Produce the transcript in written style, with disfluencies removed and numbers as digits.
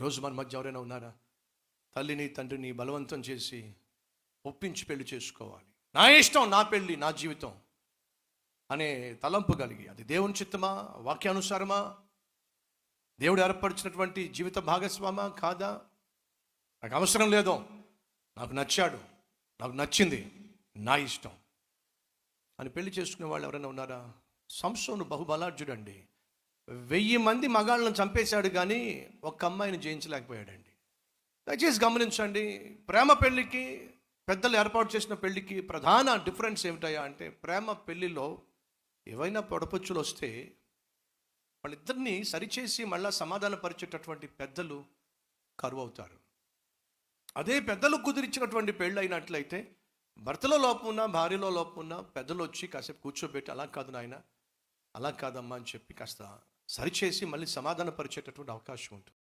ఈరోజు మన మధ్య ఎవరైనా ఉన్నారా? తల్లిని తండ్రిని బలవంతం చేసి ఒప్పించి పెళ్లి చేసుకోవాలి, నా ఇష్టం, నా పెళ్ళి, నా జీవితం అనే తలంపు కలిగి, అది దేవుని చిత్తమా, వాక్యానుసారమా, దేవుడు ఏర్పరిచినటువంటి జీవిత భాగస్వామా కాదా, నాకు అవసరం లేదు, నాకు నచ్చాడు, నాకు నచ్చింది, నా ఇష్టం అని పెళ్లి చేసుకునే వాళ్ళు ఎవరైనా ఉన్నారా? సంసోను బహుబలాఢ్యుడు అండి. 1000 మంది మగాళ్ళను చంపేశాడు, కానీ ఒక్క అమ్మాయిని జయించలేకపోయాడండి. దయచేసి గమనించండి, ప్రేమ పెళ్ళికి, పెద్దలు ఏర్పాటు చేసిన పెళ్ళికి ప్రధాన డిఫరెన్స్ ఏమిటయా అంటే, ప్రేమ పెళ్ళిలో ఏవైనా పొడపొచ్చులు వస్తే వాళ్ళిద్దరినీ సరిచేసి మళ్ళా సమాధానపరిచేటటువంటి పెద్దలు కరువు అవుతారు. అదే పెద్దలు కుదిరించినటువంటి పెళ్ళి అయినట్లయితే భర్తలో లోపం ఉన్నా, భార్యలో లోపం ఉన్నా పెద్దలు వచ్చి కాసేపు కూర్చోబెట్టి, అలా కాదు నాయన, అలా కాదమ్మా అని చెప్పి కాస్త సరిచేసి మళ్ళీ సమాధానపరిచేటటువంటి అవకాశం ఉంటుంది.